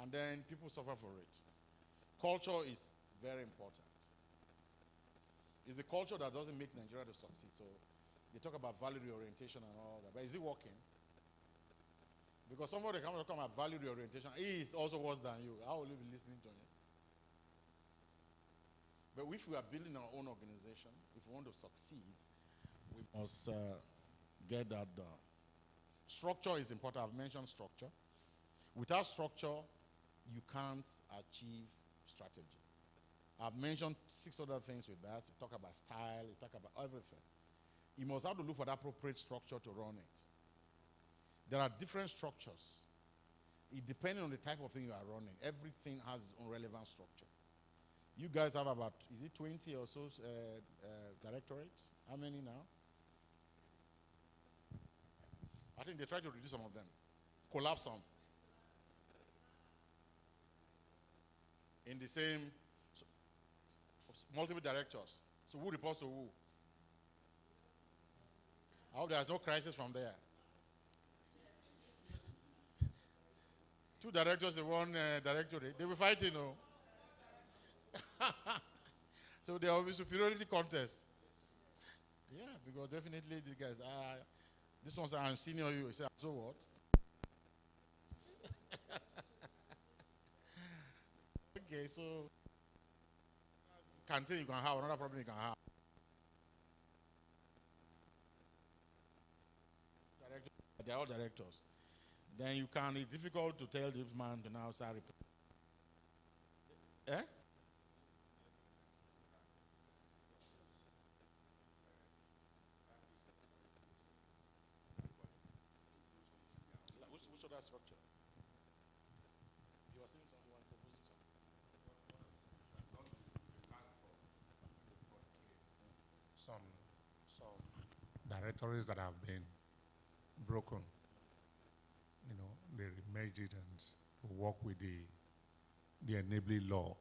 And then people suffer for it. Culture is very important. It's the culture that doesn't make Nigeria to succeed. So they talk about value reorientation and all that. But is it working? Because somebody comes to come at value reorientation, he is also worse than you. How will you be listening to him? But if we are building our own organization, if we want to succeed, we must get that done. Structure is important. I've mentioned structure. Without structure, you can't achieve strategy. I've mentioned 6 other things with that. You talk about style, you talk about everything. You must have to look for the appropriate structure to run it. There are different structures. It depends on the type of thing you are running. Everything has its own relevant structure. You guys have about, is it 20 or so directorates? How many now? I think they try to reduce some of them, collapse some. In the same, multiple directors. So who reports to who? I hope there's no crisis from there. 2 directors in one directorate. They will fight, you know. So there will be superiority contest. Yeah, because definitely the guys, this one says, I'm senior you. He said, so what? Okay, so canteen you can have, another problem you can have. They're all directors. Then you can, it's difficult to tell this man to now start report. Eh? Which other structure? You are saying something, you are proposing something. Some directories that have been broken, you know, they remerged it and work with the enabling law,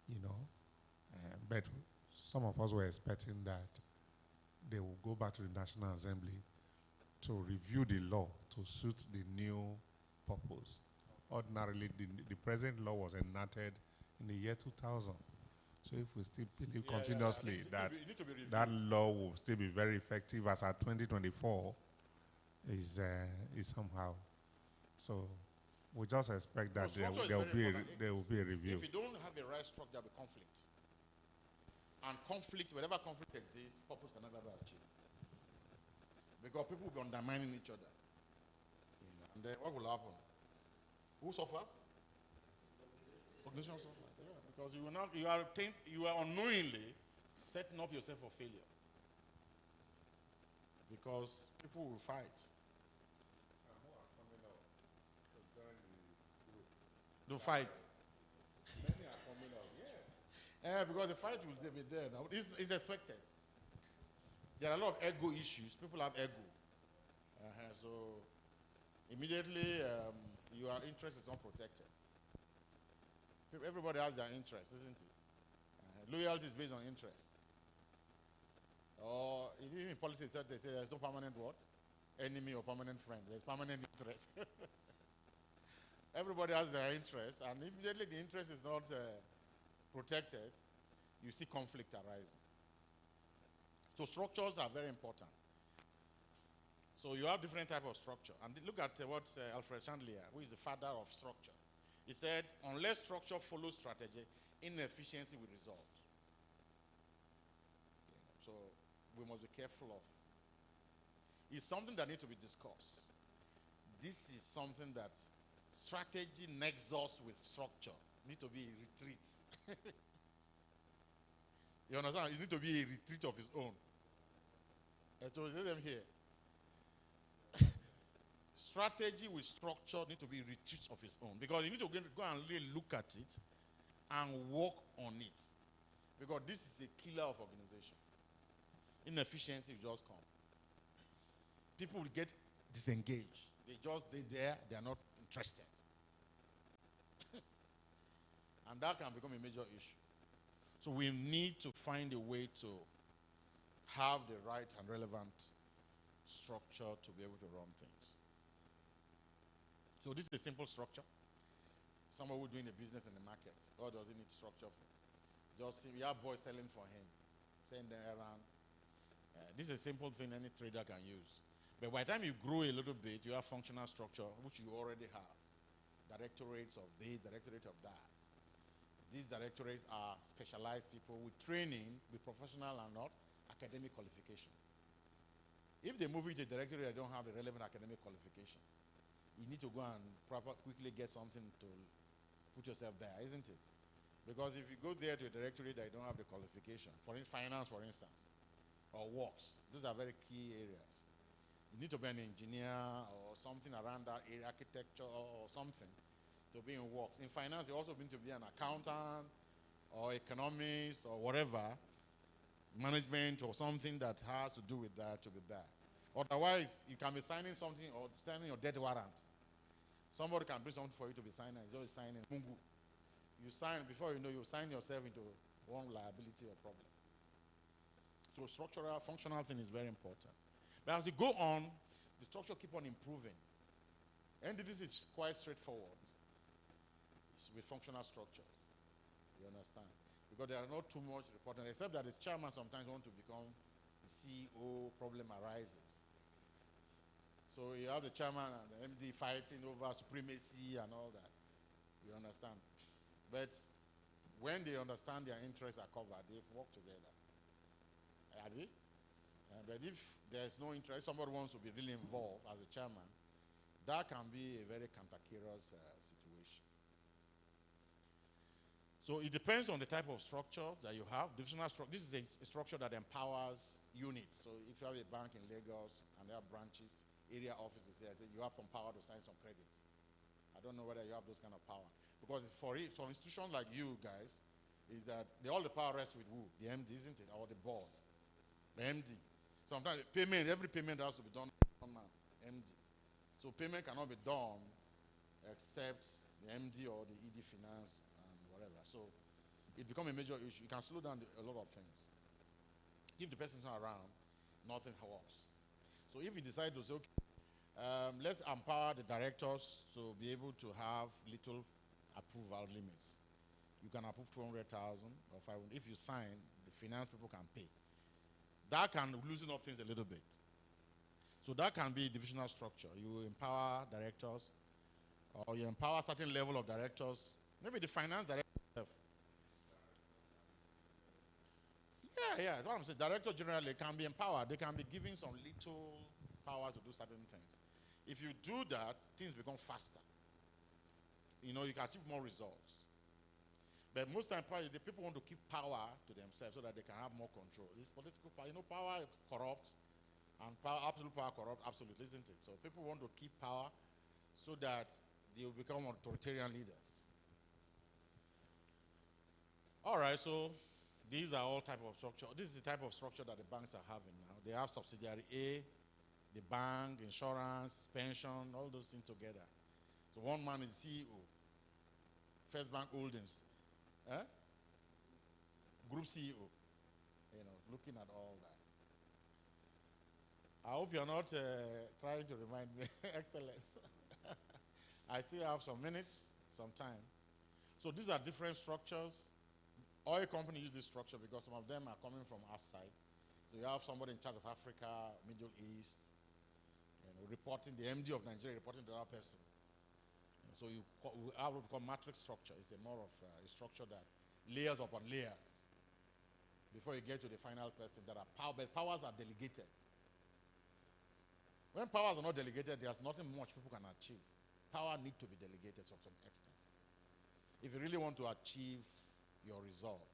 you know. But some of us were expecting that they will go back to the National Assembly to review the law to suit the new purpose. Ordinarily, the present law was enacted in the year 2000. So if we still believe continuously that that law will still be very effective as at 2024, is somehow. So we just expect that there will be a review. If you don't have a right structure, there will be conflict. And conflict, wherever conflict exists, purpose can never be achieved. Because people will be undermining each other. And then what will happen? Who suffers? Organization suffers. Yeah, because you are unknowingly setting up yourself for failure. Because people will fight. Don't fight. Many are coming up, yes. Yeah, because the fight will be there now. It's expected. There are a lot of ego issues. People have ego. So immediately your interest is not protected. Everybody has their interest, isn't it? Loyalty is based on interest. Or even in politics, they say there's no permanent what? Enemy or permanent friend. There's permanent interest. Everybody has their interest, and immediately the interest is not protected, you see conflict arising. So structures are very important. So you have different type of structure. And look at what Alfred Chandler, who is the father of structure. He said, unless structure follows strategy, inefficiency will result. Okay. So we must be careful of. It's something that needs to be discussed. This is something that strategy nexus with structure need to be a retreat. You understand? It needs to be a retreat of its own. So let them hear. Strategy with structure need to be a retreat of its own, because you need to go and really look at it and work on it, because this is a killer of organization. Inefficiency will just come. People will get disengaged. They are not interested. And that can become a major issue. So we need to find a way to have the right and relevant structure to be able to run things. So this is a simple structure. Someone who's doing a business in the market. What does he need structure for? Just you have boys selling for him, send them around. This is a simple thing any trader can use. But by the time you grow a little bit, you have functional structure, which you already have. Directorates of this, directorate of that. These directorates are specialized people with training, with professional and not academic qualification. If they move into a directory that don't have a relevant academic qualification, you need to go and quickly get something to put yourself there, isn't it? Because if you go there to a directory that don't have the qualification, for finance, for instance, or works, those are very key areas. You need to be an engineer or something around that area, architecture or something, to be in works. In finance, you also need to be an accountant or economist or whatever, management or something that has to do with that to be there. Otherwise, you can be signing something or signing your debt warrant. Somebody can bring something for you to be signing. It's always signing. You sign, before you know, you sign yourself into one liability or problem. So structural, functional thing is very important. But as you go on, the structure keep on improving. And this is quite straightforward. It's with functional structures. You understand? Because there are not too much reporting, except that the chairman sometimes wants to become the CEO, problem arises. So you have the chairman and the MD fighting over supremacy and all that. You understand? But when they understand their interests are covered, they work together. Agree? But if there's no interest, somebody wants to be really involved as a chairman, that can be a very cantankerous situation. So it depends on the type of structure that you have. Divisional structure. This is a structure that empowers units. So if you have a bank in Lagos and they have branches, area offices there, you have some power to sign some credits. I don't know whether you have those kind of power. Because for institutions like you guys, is that all the power rests with who? The MD, isn't it? Or the board. The MD. Sometimes every payment has to be done by MD. So payment cannot be done except the MD or the ED finance and whatever. So it becomes a major issue. You can slow down a lot of things. If the person's not around, nothing works. So if you decide to say, okay, let's empower the directors to be able to have little approval limits. You can approve 200,000 or 500. If you sign, the finance people can pay. That can loosen up things a little bit. So that can be divisional structure. You empower directors, or you empower a certain level of directors. Maybe the finance director. Yeah, that's what I'm saying. Director generally can be empowered. They can be given some little power to do certain things. If you do that, things become faster. You know, you can achieve more results. But most times, the people want to keep power to themselves so that they can have more control. It's political power. You know, power corrupts, and absolute power corrupts absolutely, isn't it? So people want to keep power so that they will become authoritarian leaders. All right, so these are all type of structure. This is the type of structure that the banks are having now. They have subsidiary A, the bank, insurance, pension, all those things together. So one man is CEO, First Bank Holdings. Group CEO, you know, looking at all that. I hope you're not trying to remind me. Excellence. I still have some minutes, some time. So these are different structures. Oil companies use this structure because some of them are coming from outside. So you have somebody in charge of Africa, Middle East, you know, reporting, the MD of Nigeria reporting to that person. So you have what we call matrix structure. It's a more of a structure that layers upon layers before you get to the final person that are power, but powers are delegated. When powers are not delegated, there's nothing much people can achieve. Power needs to be delegated to some extent. If you really want to achieve your results,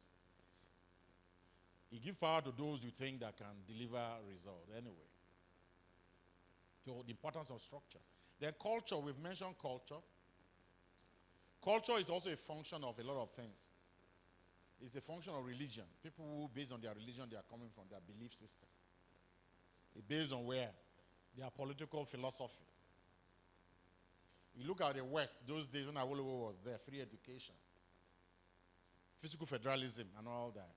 you give power to those you think that can deliver results anyway. So the importance of structure. Then culture, we've mentioned culture. Culture is also a function of a lot of things. It's a function of religion. People who, based on their religion, they are coming from, their belief system. It's based on where? Their political philosophy. You look at the West, those days when Awolowo was there, free education, physical federalism and all that.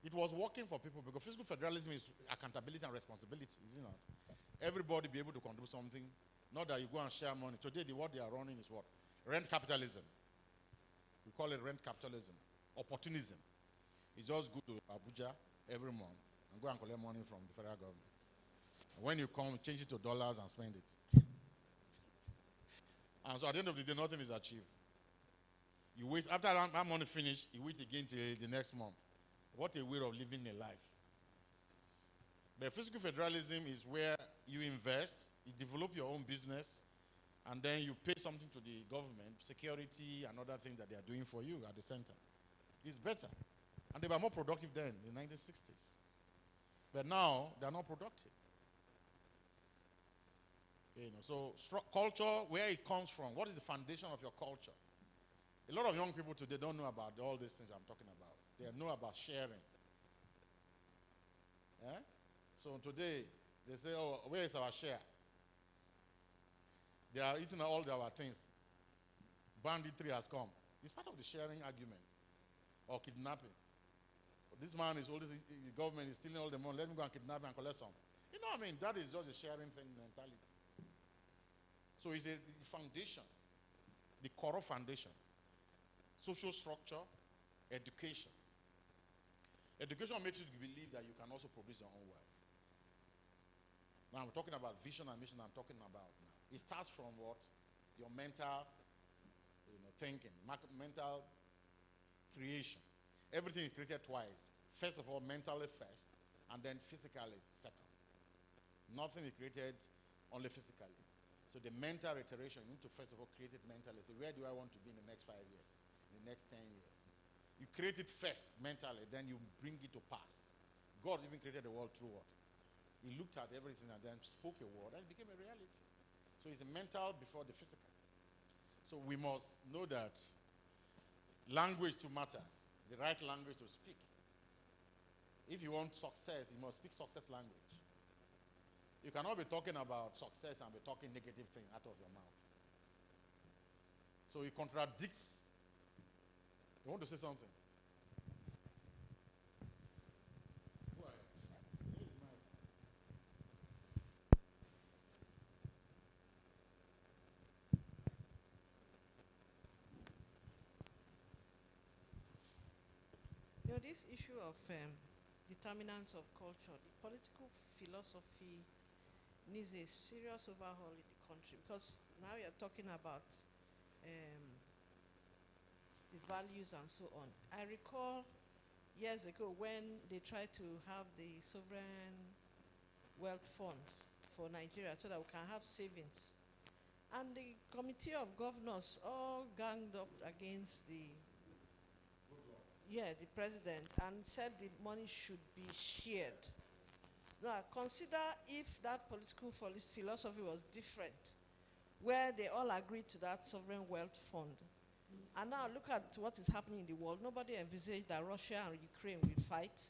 It was working for people because physical federalism is accountability and responsibility, isn't it? Everybody be able to contribute something. Not that you go and share money. Today, what they are running is what? Rent capitalism. We call it rent capitalism, opportunism. It's just go to Abuja every month and go and collect money from the federal government. And when you come, change it to dollars and spend it. And so at the end of the day, nothing is achieved. You wait, after that money finished, you wait again till the next month. What a way of living a life. But fiscal federalism is where you invest, you develop your own business, and then you pay something to the government, security and other things that they are doing for you at the center. It's better. And they were more productive then, in the 1960s. But now, they're not productive. You know, so culture, where it comes from, what is the foundation of your culture? A lot of young people today don't know about all these things I'm talking about. They know about sharing. Yeah? So today, they say, oh, where is our share? They are eating all our things. Banditry has come. It's part of the sharing argument. Or kidnapping. This man is holding, the government is stealing all the money. Let me go and kidnap and collect some. You know what I mean? That is just a sharing thing mentality. So it's a foundation, the core foundation. Social structure, education. Education makes you believe that you can also produce your own wealth. Now I'm talking about vision and mission I'm talking about now. It starts from what? Your mental thinking, mental creation. Everything is created twice. First of all, mentally first, and then physically second. Nothing is created only physically. So the mental iteration, you need to first of all create it mentally. So where do I want to be in the next 5 years, in the next 10 years? You create it first mentally, then you bring it to pass. God even created the world through what? He looked at everything and then spoke a word and it became a reality. So it's the mental before the physical. So we must know that language too matters, the right language to speak. If you want success, you must speak success language. You cannot be talking about success and be talking negative things out of your mouth. So it contradicts. You want to say something? Go ahead. You know, this issue of determinants of culture, the political philosophy needs a serious overhaul in the country, because now you're talking about the values and so on. I recall years ago when they tried to have the sovereign wealth fund for Nigeria so that we can have savings. And the committee of governors all ganged up against the president and said the money should be shared. Now, consider if that political philosophy was different, where they all agreed to that sovereign wealth fund. And now look at what is happening in the world. Nobody envisaged that Russia and Ukraine will fight,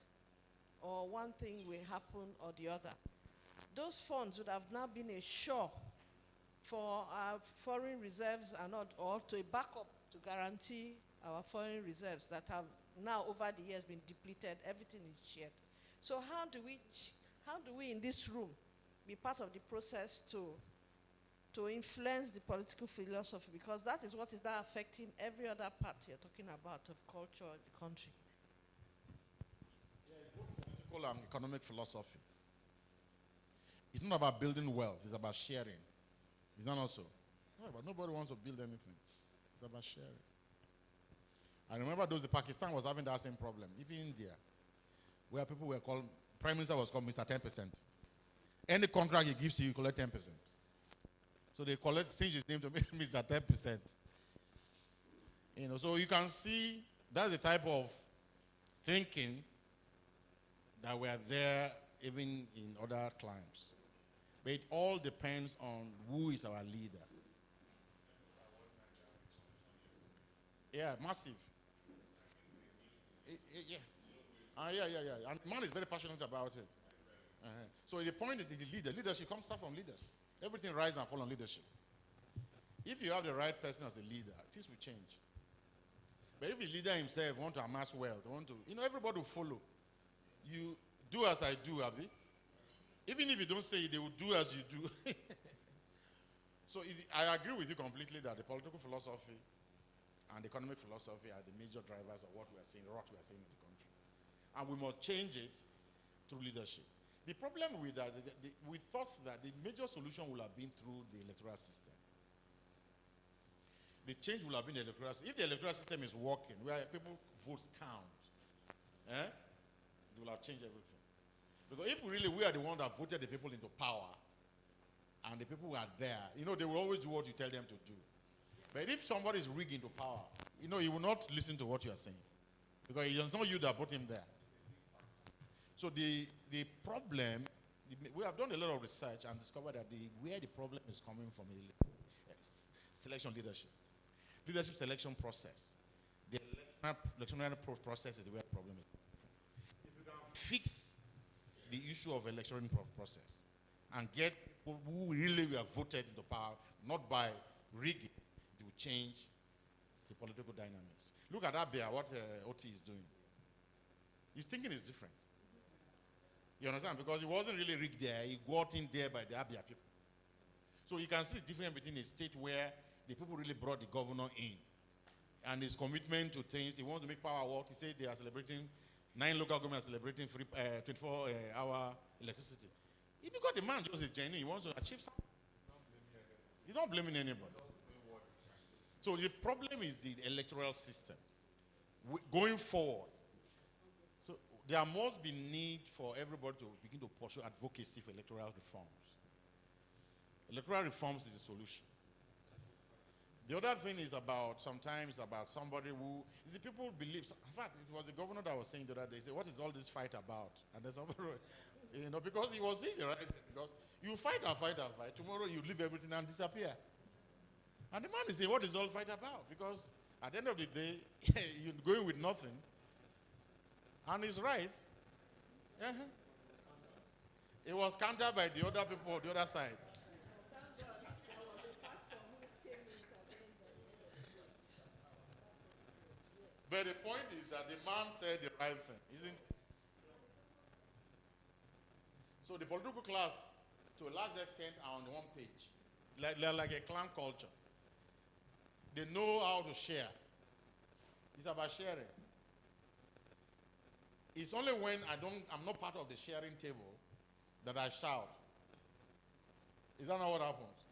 or one thing will happen or the other. Those funds would have now been a shore for our foreign reserves and not, or to a backup to guarantee our foreign reserves that have now over the years been depleted. Everything is shared. So how do we in this room be part of the process to influence the political philosophy? Because that is what is now affecting every other part you're talking about of culture in the country. Yeah, it's both political and economic philosophy. It's not about building wealth, it's about sharing. Is that not so? No, but nobody wants to build anything. It's about sharing. I remember Pakistan was having that same problem. Even India, where people were called, Prime Minister was called Mr. 10%. Any contract he gives you collect 10%. So they change his name to Mr. 10%. So you can see that's the type of thinking that were there even in other climes. But it all depends on who is our leader. Yeah, massive. Yeah. Yeah. And man is very passionate about it. So the point is the leader. Leadership comes from leaders. Everything rises and falls on leadership. If you have the right person as a leader, things will change. But if the leader himself wants to amass wealth, everybody will follow. You do as I do, Abi. Even if you don't say it, they will do as you do. So I agree with you completely that the political philosophy and economic philosophy are the major drivers of what we are seeing, in the country. And we must change it through leadership. The problem with that, we thought that the major solution would have been through the electoral system. The change will have been the electoral system. If the electoral system is working, where people votes count, it will have changed everything. Because if we are the ones that voted the people into power, and the people who are there, they will always do what you tell them to do. But if somebody is rigged into power, he will not listen to what you are saying. Because it's not you that put him there. So the problem, we have done a lot of research and discovered that where the problem is coming from is selection leadership. Leadership selection process. The electoral process is where the problem is coming from. If you can fix the issue of electoral process and get people who really were voted into power, not by rigging, it will change the political dynamics. Look at Abia, what OT is doing. His thinking is different. You understand? Because he wasn't really rigged there. He got in there by the Abia people. So you can see the difference between a state where the people really brought the governor in and his commitment to things. He wants to make power work. He said they are celebrating, 9 local governments celebrating free 24-hour electricity. Because the man just is genuine. He wants to achieve something. He's not blaming anybody. So the problem is the electoral system. Going forward, so there must be need for everybody to begin to pursue advocacy for electoral reforms. Electoral reforms is the solution. The other thing is sometimes about somebody who, people believe, in fact, it was the governor that was saying the other day, he said, what is all this fight about? And there's somebody, because he was saying, right? Because you fight and fight and fight. Tomorrow you leave everything and disappear. And the man is saying, what is all fight about? Because at the end of the day, you're going with nothing. And he's right. It was countered by the other people on the other side. But the point is that the man said the right thing, isn't it? So the political class, to a large extent, are on one page. They're like a clan culture. They know how to share. It's about sharing. It's only when I'm not part of the sharing table that I shout. Is that not what happens?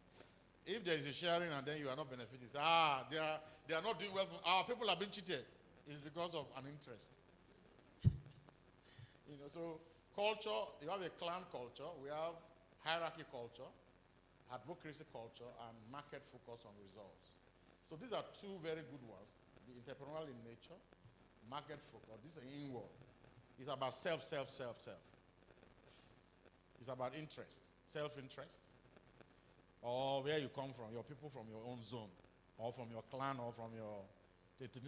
If there is a sharing and then you are not benefiting, say, they are not doing well. Our people are being cheated. It's because of an interest. So culture, you have a clan culture, we have hierarchy culture, advocacy culture, and market focus on results. So these are two very good ones. The entrepreneurial in nature, market focus. This is inward. It's about self. It's about interest, self-interest, or where you come from, your people from your own zone, or from your clan, or from your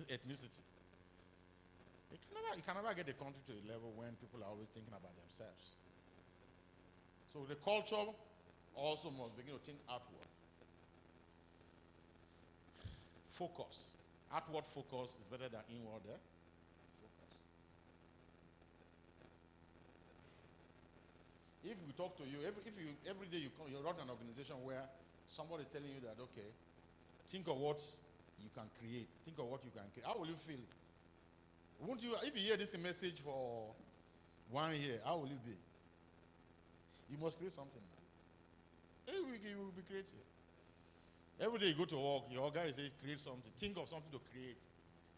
ethnicity. You can never get the country to a level when people are always thinking about themselves. So the culture also must begin to think outward. Focus. Outward focus is better than inward there. Focus. If we talk to you, every day you run an organization where somebody is telling you that, okay, think of what you can create. Think of what you can create. How will you feel? Won't you, if you hear this message for 1 year, how will you be? You must create something now. Every week you will be creative. Every day you go to work, your guy says create something. Think of something to create.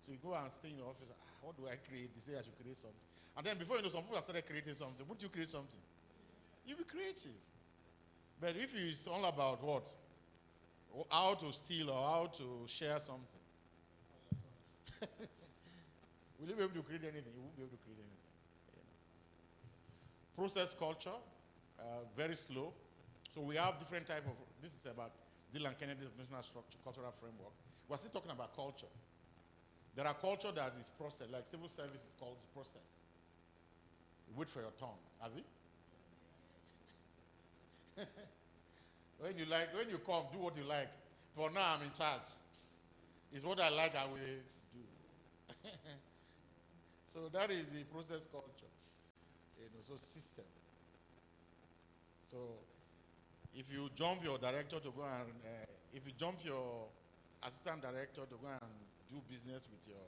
So you go and stay in your office, what do I create? They say I should create something. And then before you know, some people have started creating something. Won't you create something? You'll be creative. But if it's all about what? How to steal or how to share something. Will you be able to create anything? You won't be able to create anything. Process culture, very slow. So we have different type of, this is about Dylan Kennedy's national structure, cultural framework. We're still talking about culture. There are culture that is process, like civil service is called process. You wait for your turn, have you? When you come, do what you like. For now, I'm in charge. It's what I like, I will do. So that is the process culture. So system. So if you jump your director to go and, if you jump your assistant director to go and do business with your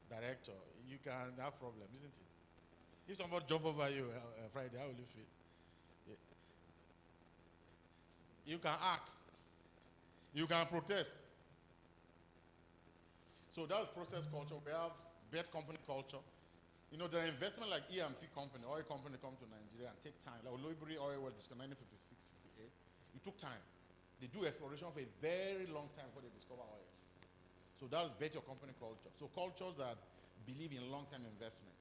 director, you can have problem, isn't it? If somebody jump over you Friday, how will you feel? Yeah. You can act. You can protest. So that's process culture. We have bad company culture. You know, there are investment like E&P company, oil company come to Nigeria and take time. Like Olobiri Oil was discovered in 1956, 58. It took time. They do exploration for a very long time before they discover oil. So that's bet your company culture. So cultures that believe in long-term investment.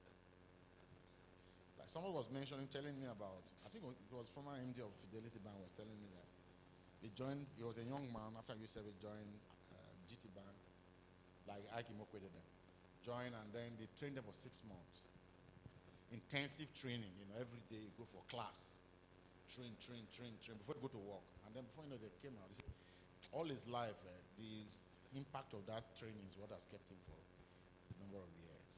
Like someone was mentioning, telling me about, I think it was former MD of Fidelity Bank was telling me that he was a young man after he joined GT Bank, like Ike Mokwede then. Joined and then they trained them for 6 months. Intensive training, you know, every day you go for class. Train before you go to work. And then before you know they came out, they said, all his life, the impact of that training is what has kept him for a number of years.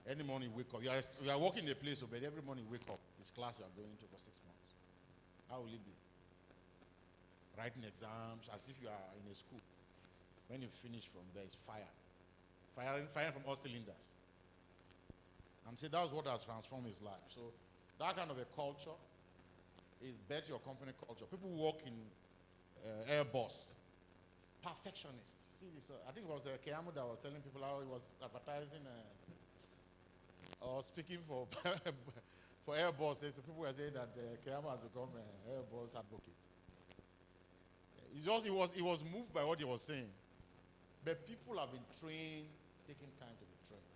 Any morning you wake up, you are working in a place, but every morning you wake up, this class you are going to for 6 months. How will it be? Writing exams as if you are in a school. When you finish from there, it's fire. Firing from all cylinders. And see, that's what has transformed his life. So that kind of a culture is bet your company culture. People work in Airbus, perfectionists. See, I think it was Keyamo that was telling people how he was advertising or speaking for for Airbus. People were saying that Keyamo has become an Airbus advocate. He was moved by what he was saying. But people have been trained, taking time to be trained,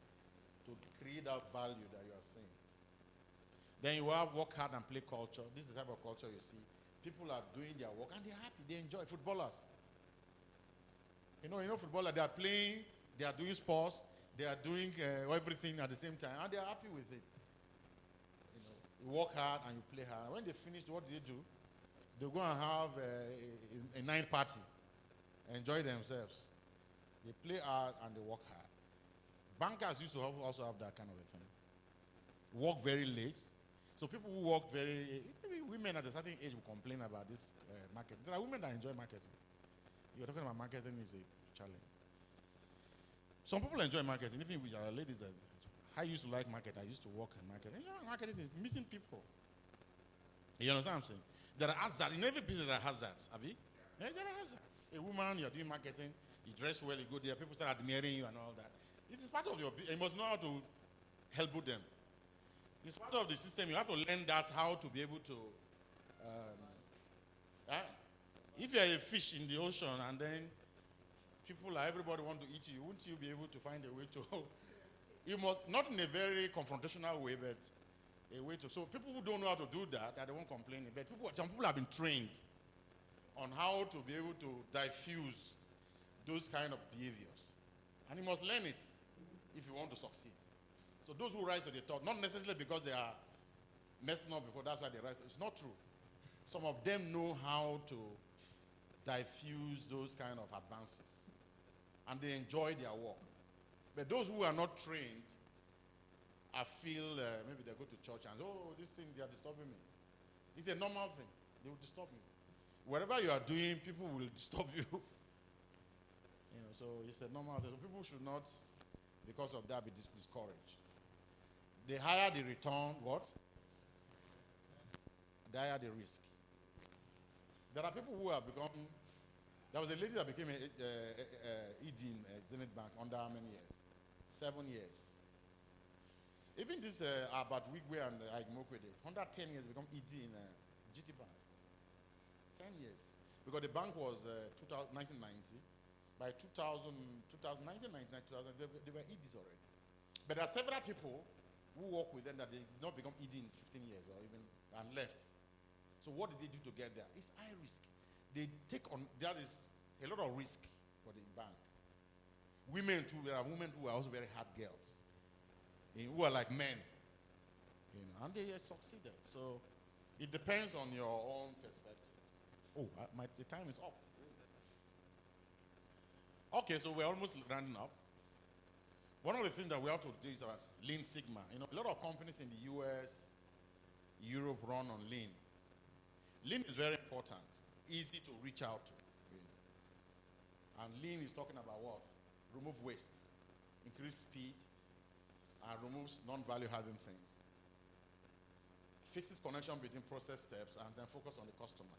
to create that value that you are seeing. Then you have work hard and play culture. This is the type of culture you see. People are doing their work and they're happy, they enjoy. Footballers. You know, footballers, they are playing, they are doing sports, they are doing everything at the same time, and they are happy with it. You know, you work hard and you play hard. When they finish, what do? They go and have a night party, enjoy themselves. They play hard and they work hard. Bankers used to also have that kind of a thing. Work very late. So people who work maybe women at a certain age will complain about this market. There are women that enjoy marketing. You're talking about marketing is a challenge. Some people enjoy marketing, even with our ladies. I used to like market. I used to work in marketing. You know, marketing is meeting people. You understand what I'm saying? There are hazards. In every business, there are hazards. Abi? Yeah, there are hazards. A woman, you're doing marketing, you dress well, you go there, people start admiring you and all that. It is part of your business. You must know how to help them. It's part of the system. You have to learn that, how to be able to. If you're a fish in the ocean and then everybody want to eat you, wouldn't you be able to find a way to? You must, not in a very confrontational way, but a way to. So people who don't know how to do that, they won't complain. But some people have been trained on how to be able to diffuse those kind of behaviors. And you must learn it if you want to succeed. So those who rise to the top, not necessarily because they are messing up before, that's why they rise. It's not true. Some of them know how to diffuse those kind of advances. And they enjoy their work. But those who are not trained, I feel maybe they go to church and, this thing, they are disturbing me. It's a normal thing. They will disturb me. Whatever you are doing, people will disturb you. So it's a normal thing. So people should not, because of that, be discouraged. The higher the return, what? The higher the risk. There are people who have become. There was a lady that became ED in Zenith Bank under how many years? 7 years. Even this about Wigwe and Ike Mokwede, under 10 years become ED in GT Bank. 10 years. Because the bank was 1990. By 1999, 2000, they were EDs already. But there are several people who work with them that they did not become ED in 15 years or even and left. So what did they do to get there? It's high risk. They take on, there is a lot of risk for the bank. Women too, there are women who are also very hard girls, who are like men, and they succeeded. So it depends on your own perspective. The time is up. Okay, so we're almost rounding up. One of the things that we have to do is about Lean Sigma. A lot of companies in the US, Europe run on Lean. Lean is very important, easy to reach out to. And lean is talking about what? Remove waste, increase speed, and removes non-value adding things. Fixes connection between process steps and then focus on the customer.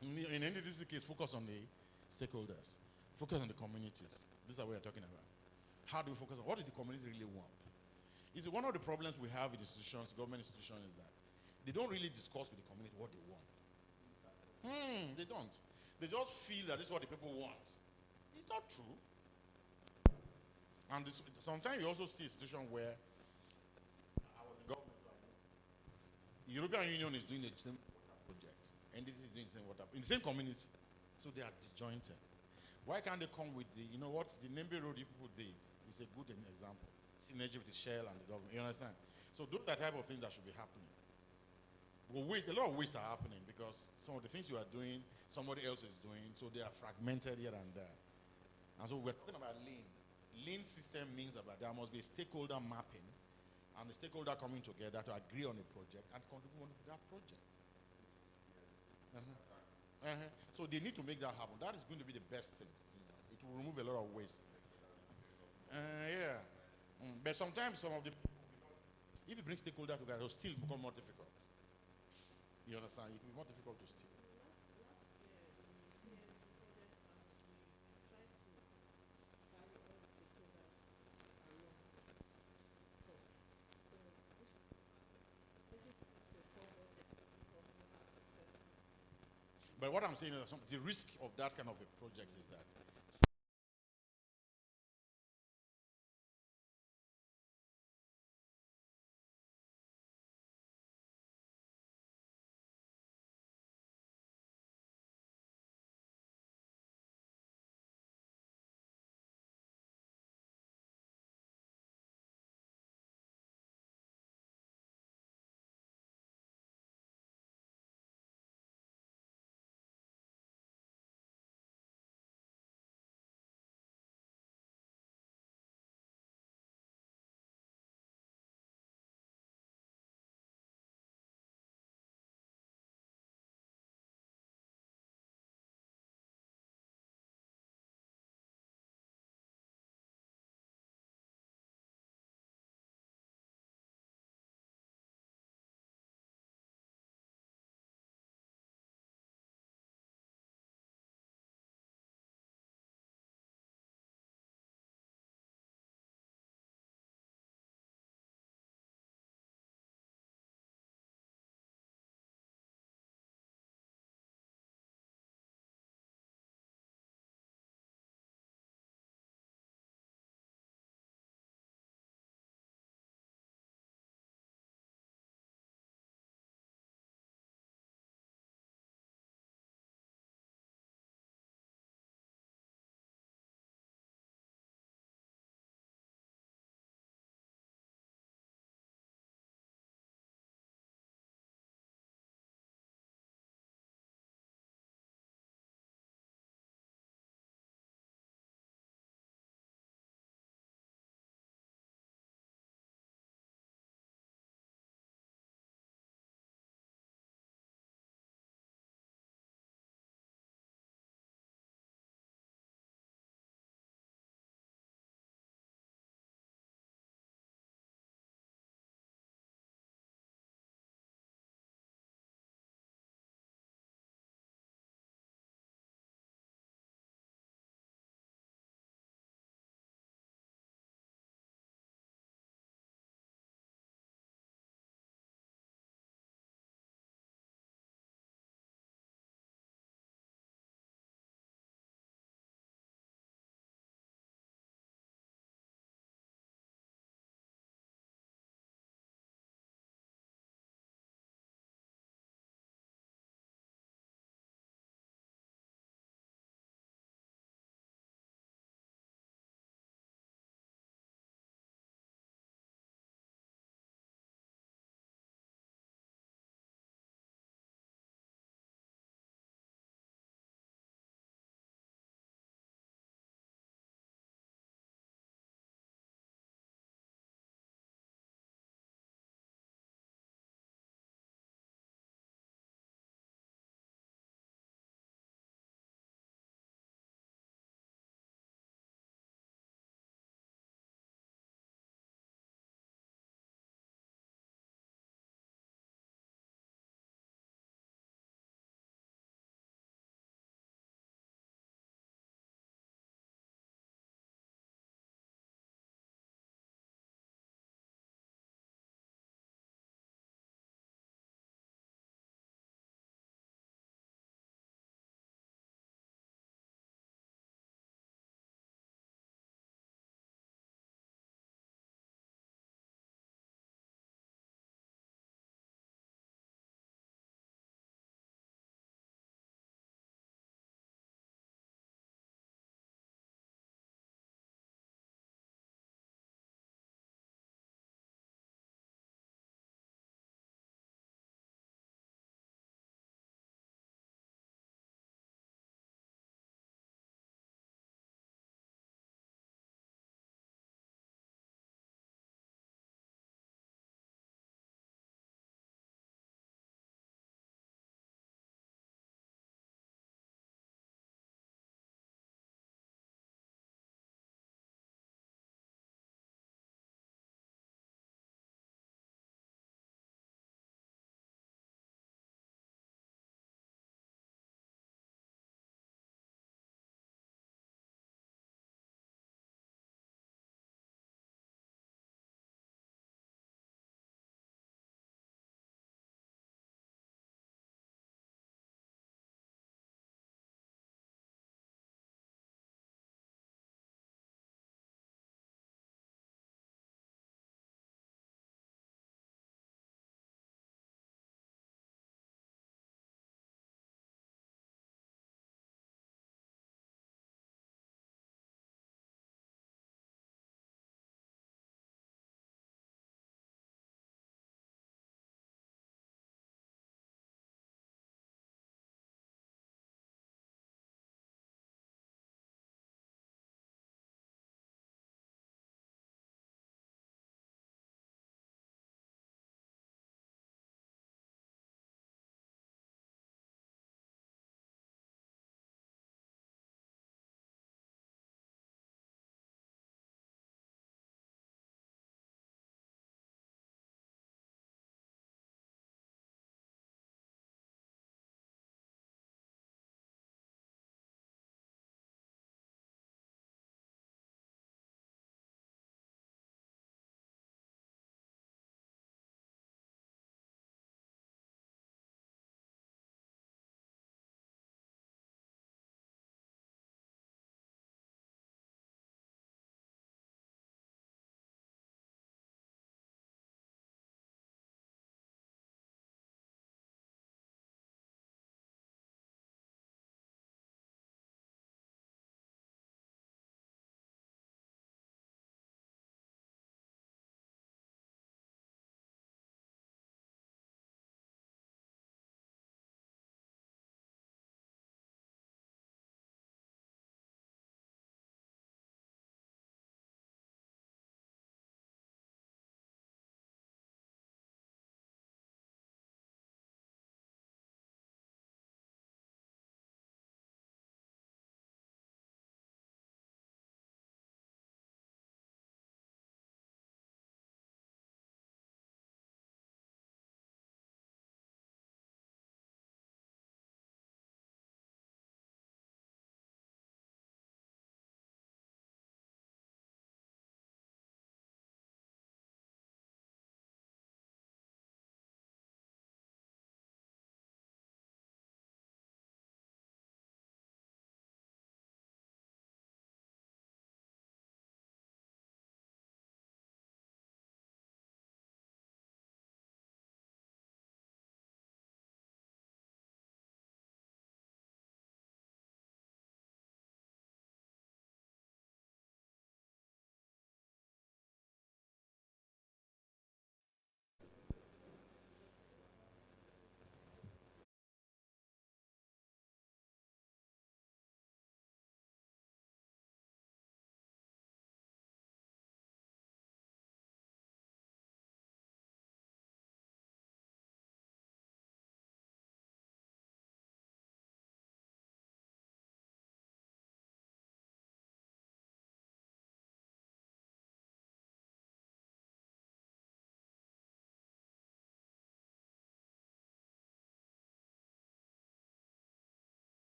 In NDDC case, focus on the stakeholders, focus on the communities. This is what we're talking about. How do we focus on what does the community really want? Is one of the problems we have with institutions, government institutions, is that they don't really discuss with the community what they want. They don't. They just feel that this is what the people want. It's not true. And sometimes you also see a situation where the government, the European Union is doing the same water project, and this is doing the same water in the same community, so they are disjointed. Why can't they come with the, you know what, the Nembe Road people did is a good example. Synergy with the Shell and the government, you understand? So those are the type of things that should be happening. Well, a lot of waste are happening because some of the things you are doing, somebody else is doing, so they are fragmented here and there. And so we're talking about lean. Lean system means that there must be a stakeholder mapping and the stakeholder coming together to agree on a project and contribute to that project. So they need to make that happen. That is going to be the best thing. You know. It will remove a lot of waste. But sometimes some of the people, if you bring stakeholders together, it will still become more difficult. You understand? It will be more difficult to steal. But what I'm saying is the risk of that kind of a project is that